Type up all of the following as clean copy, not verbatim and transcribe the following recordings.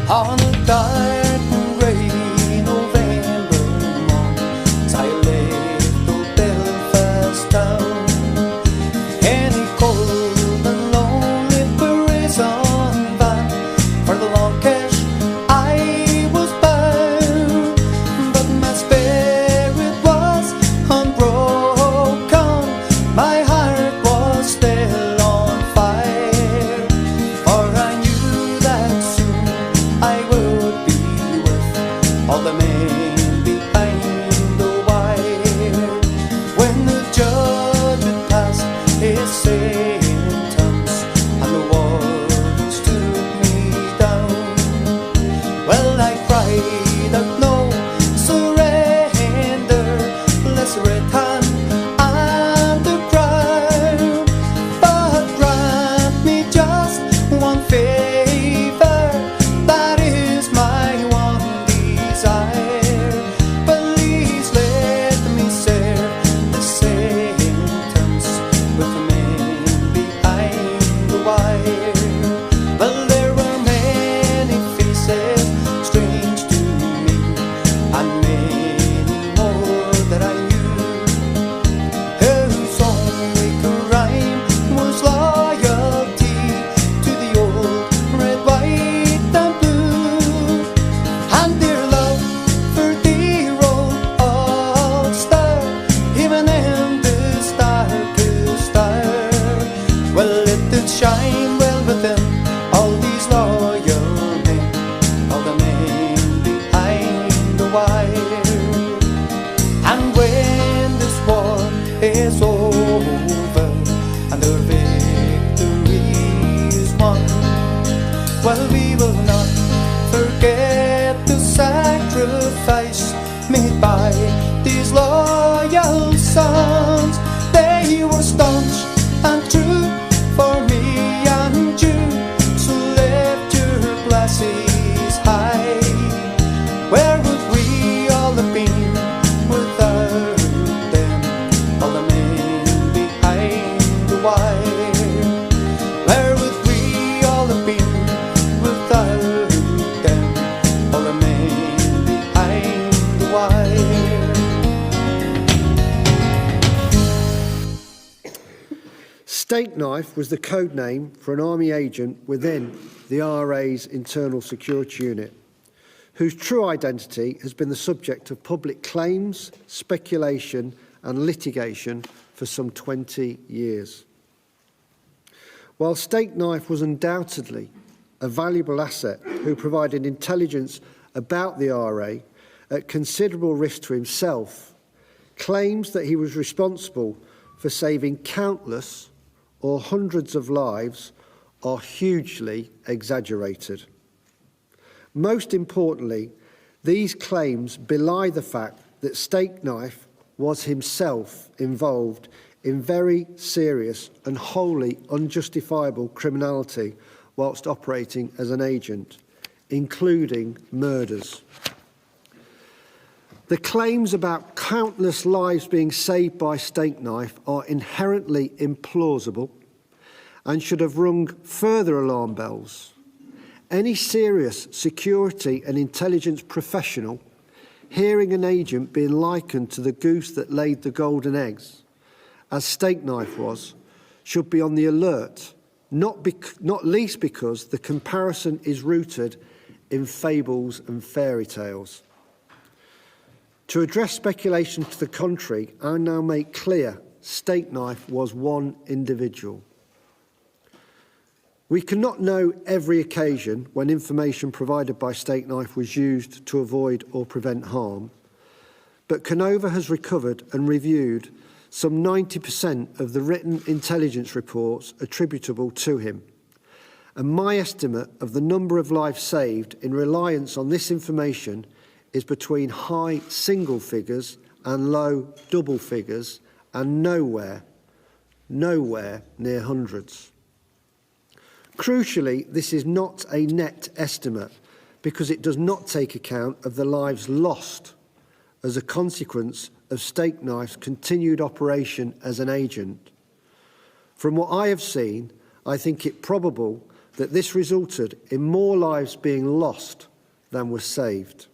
On a dark and grey November morn, as I left old Belfast town, in a cold and lonely prison van, for the long cash I was bound, but my spirit was unbroken, my heart was still on fire, for I knew that soon I would be with all the men behind the wire. When the judge had passed his sentence and the wardens took me down, well, I cried out no surrender, let's red hand and the crown, but grant me just one favor, that is my one desire. Please let me serve the sentence with the men behind the wire. Well, there were many faces strange to me, and many more that I knew, whose only crime was loyalty to the old red, white and blue, and their love for dear old Ulster, even in this darkest hour. Well, it did shine well within all these loyal men, all the men behind the wire. And when this war is over and their victory is won, well, we will not forget the sacrifice made by these loyal sons. They were staunch and true for me and you, so lift your glasses high. Where would we all have been without them, all the men behind the wire? Where would we all have been without them, all the men behind the wire? Stakeknife was the code name for an army agent within the IRA's internal security unit, whose true identity has been the subject of public claims, speculation and litigation for some 20 years. While Stakeknife was undoubtedly a valuable asset who provided intelligence about the IRA at considerable risk to himself, claims that he was responsible for saving countless or hundreds of lives are hugely exaggerated. Most importantly, these claims belie the fact that Stakeknife was himself involved in very serious and wholly unjustifiable criminality whilst operating as an agent, including murders. The claims about countless lives being saved by Stakeknife are inherently implausible and should have rung further alarm bells. Any serious security and intelligence professional hearing an agent being likened to the goose that laid the golden eggs, as Stakeknife was, should be on the alert, not least because the comparison is rooted in fables and fairy tales. To address speculation to the contrary, I now make clear Stakeknife was one individual. We cannot know every occasion when information provided by Stakeknife was used to avoid or prevent harm, but Canova has recovered and reviewed some 90% of the written intelligence reports attributable to him, and my estimate of the number of lives saved in reliance on this information is between high single figures and low double figures, and nowhere near hundreds. Crucially, this is not a net estimate because it does not take account of the lives lost as a consequence of Stakeknife's continued operation as an agent. From what I have seen, I think it probable that this resulted in more lives being lost than were saved.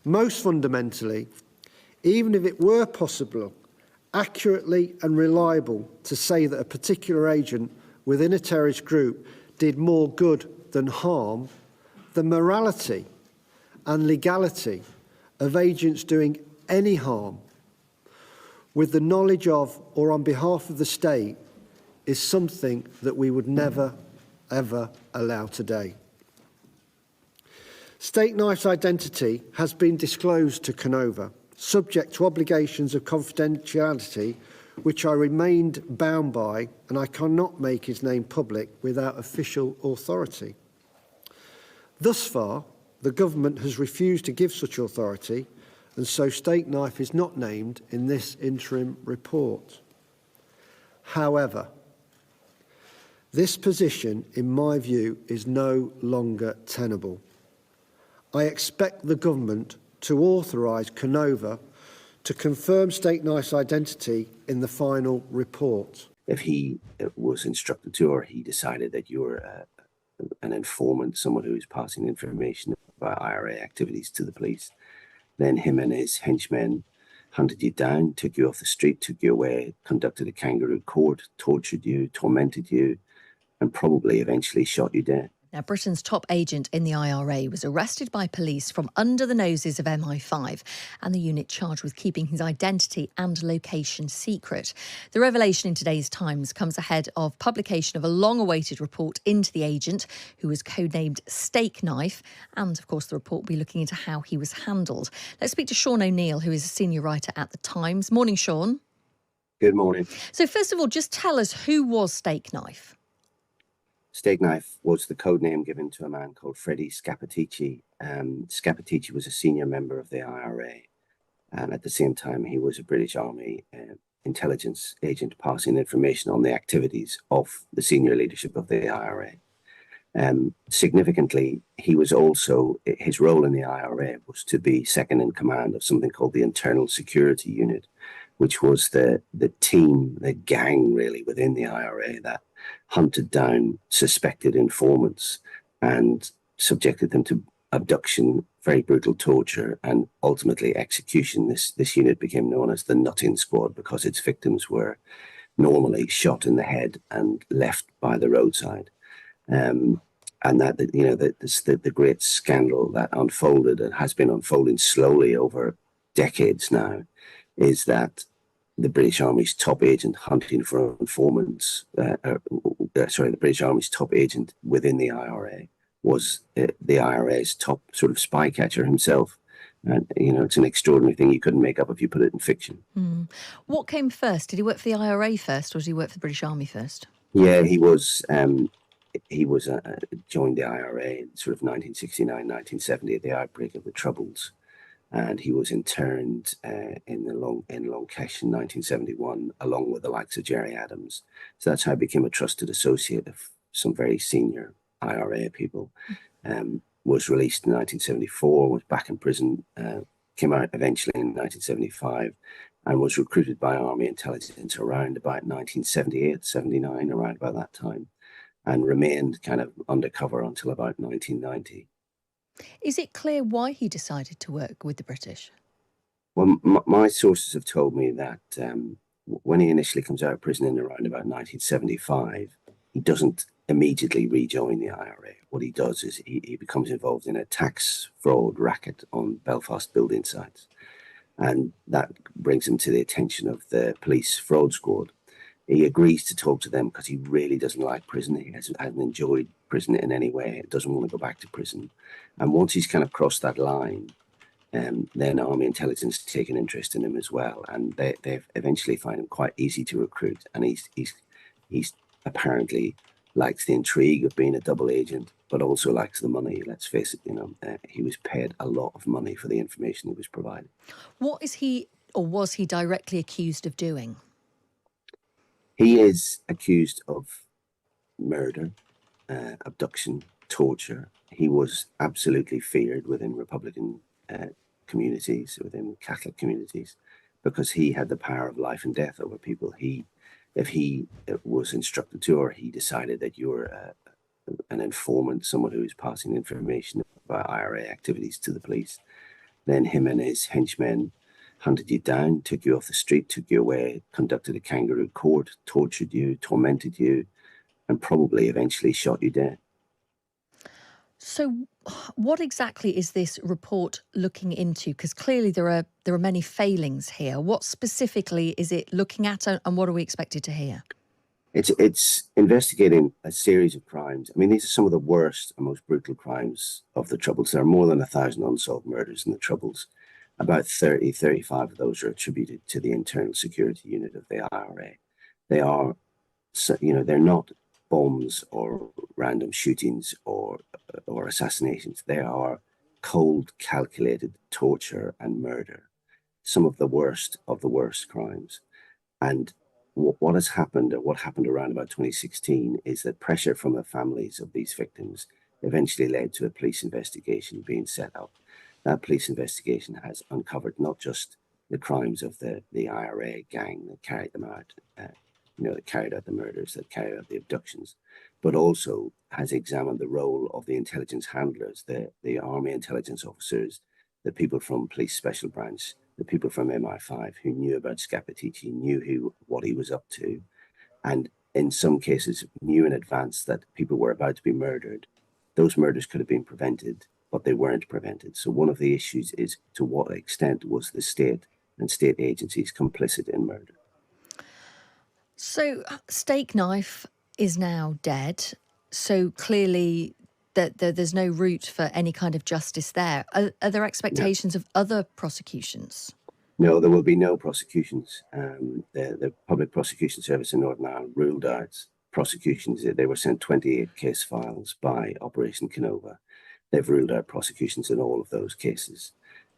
Most fundamentally, even if it were possible, accurately and reliable to say that a particular agent within a terrorist group did more good than harm, the morality and legality of agents doing any harm with the knowledge of or on behalf of the state is something that we would never, ever allow today. Stakeknife's identity has been disclosed to Canova, subject to obligations of confidentiality, which I remained bound by, and I cannot make his name public without official authority. Thus far, the government has refused to give such authority, and so Stakeknife is not named in this interim report. However, this position, in my view, is no longer tenable. I expect the government to authorise Canova to confirm Stakeknife's identity in the final report. If he was instructed to, or he decided that you were an informant, someone who is passing information about IRA activities to the police, then him and his henchmen hunted you down, took you off the street, took you away, conducted a kangaroo court, tortured you, tormented you, and probably eventually shot you dead. Now, Britain's top agent in the IRA was arrested by police from under the noses of MI5 and the unit charged with keeping his identity and location secret. The revelation in today's Times comes ahead of publication of a long-awaited report into the agent, who was codenamed Stak Knife, and, of course, the report will be looking into how he was handled. Let's speak to Sha ONeal, who is a senior writer at the Times. Morning, Sean. Good morning. So, first of all, just tell us, who was Stak Knife? Stakeknife was the code name given to a man called Freddie Scappaticci. Scappaticci was a senior member of the IRA, and at the same time he was a British Army intelligence agent passing information on the activities of the senior leadership of the IRA. Significantly, he was also, his role in the IRA was to be second in command of something called the Internal Security Unit, which was the team, the gang really within the IRA that hunted down suspected informants and subjected them to abduction, very brutal torture, and ultimately execution. This unit became known as the Nutting Squad because its victims were normally shot in the head and left by the roadside. And that, you know, the great scandal that unfolded and has been unfolding slowly over decades now is that the British Army's top agent hunting for informants, the British Army's top agent within the IRA was the IRA's top sort of spy catcher himself. And, you know, it's an extraordinary thing you couldn't make up if you put it in fiction. Mm. What came first? Did he work for the IRA first, or did he work for the British Army first? Yeah, he was joined the IRA in sort of 1969, 1970 at the outbreak of the Troubles. And he was interned in Lancashire in 1971, along with the likes of Gerry Adams. So that's how I became a trusted associate of some very senior IRA people. Was released in 1974, was back in prison, came out eventually in 1975, and was recruited by Army intelligence around about 1978, 79, around about that time, and remained kind of undercover until about 1990. Is it clear why he decided to work with the British? Well, my sources have told me that when he initially comes out of prison in around about 1975, he doesn't immediately rejoin the IRA. What he does is he becomes involved in a tax fraud racket on Belfast building sites. And that brings him to the attention of the police fraud squad. He agrees to talk to them because he really doesn't like prison. He hasn't enjoyed prison in any way. He doesn't want to go back to prison. And once he's kind of crossed that line, then Army intelligence take an interest in him as well. And they eventually find him quite easy to recruit. And he's apparently likes the intrigue of being a double agent, but also likes the money. Let's face it, you know, he was paid a lot of money for the information he was provided. What is he, or was he directly accused of doing? He is accused of murder, abduction, torture. He was absolutely feared within Republican communities, within Catholic communities, because he had the power of life and death over people. If he was instructed to, or he decided that you were an informant, someone who was passing information about IRA activities to the police. Then him and his henchmen hunted you down, took you off the street, took you away, conducted a kangaroo court, tortured you, tormented you, and probably eventually shot you dead. So, what exactly is this report looking into? Because clearly there are many failings here. What specifically is it looking at, and what are we expected to hear? It's investigating a series of crimes. I mean, these are some of the worst and most brutal crimes of the Troubles. There are more than 1,000 unsolved murders in the Troubles. About 35 of those are attributed to the internal security unit of the IRA. They are, they're not bombs or random shootings or assassinations. They are cold, calculated torture and murder, some of the worst crimes. And what has happened, or what happened around about 2016, is that pressure from the families of these victims eventually led to a police investigation being set up. That police investigation has uncovered not just the crimes of the IRA gang that carried them out, that carried out the murders, that carried out the abductions, but also has examined the role of the intelligence handlers, the army intelligence officers, the people from police special branch, the people from MI5 who knew about Scappaticci, knew what he was up to, and in some cases knew in advance that people were about to be murdered. Those murders could have been prevented, but they weren't prevented. So one of the issues is, to what extent was the state and state agencies complicit in murder? So, Stakeknife is now dead. So clearly there's no route for any kind of justice there. Are there expectations of other prosecutions? No, there will be no prosecutions. The Public Prosecution Service in Northern Ireland ruled out prosecutions. They were sent 28 case files by Operation Canova. They've ruled out prosecutions in all of those cases.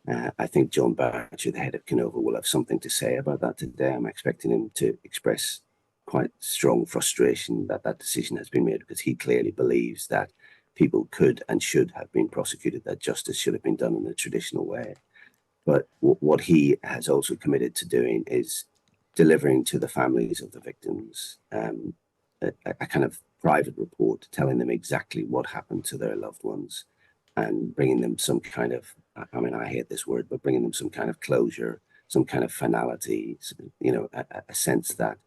I think John Boucher, the head of Canova, will have something to say about that today. I'm expecting him to express quite strong frustration that that decision has been made, because he clearly believes that people could and should have been prosecuted, that justice should have been done in the traditional way. But what he has also committed to doing is delivering to the families of the victims a kind of private report telling them exactly what happened to their loved ones, and bringing them some kind of, I mean, I hate this word, but bringing them some kind of closure, some kind of finality, a sense that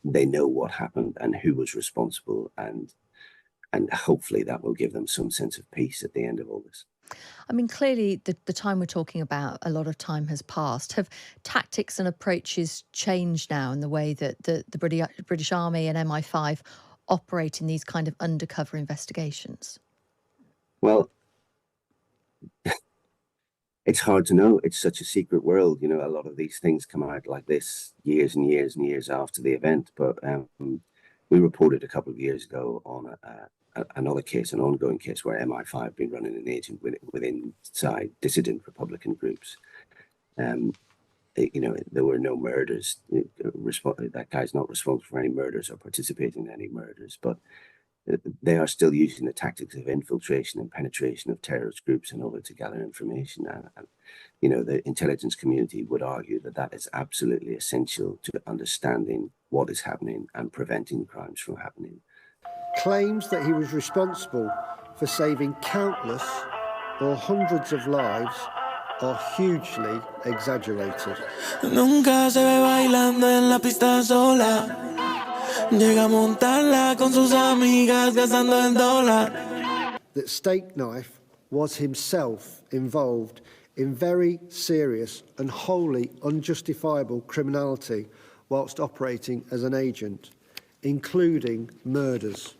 they know what happened and who was responsible, and hopefully that will give them some sense of peace at the end of all this. I mean, clearly the time we're talking about, a lot of time has passed. Have tactics and approaches changed now in the way that the British Army and MI5 operate in these kind of undercover investigations? Well, it's hard to know. It's such a secret world. A lot of these things come out like this years and years and years after the event. But we reported a couple of years ago on another case, an ongoing case, where MI5 have been running an agent within dissident Republican groups. There were no murders. That guy's not responsible for any murders or participating in any murders, but they are still using the tactics of infiltration and penetration of terrorist groups in order to gather information. And the intelligence community would argue that that is absolutely essential to understanding what is happening and preventing crimes from happening. Claims that he was responsible for saving countless or hundreds of lives are hugely exaggerated. Nunca se ve bailando en la pista sola. Llega a montarla con sus amigas gastando el dólar. That Stakeknife was himself involved in very serious and wholly unjustifiable criminality whilst operating as an agent, including murders.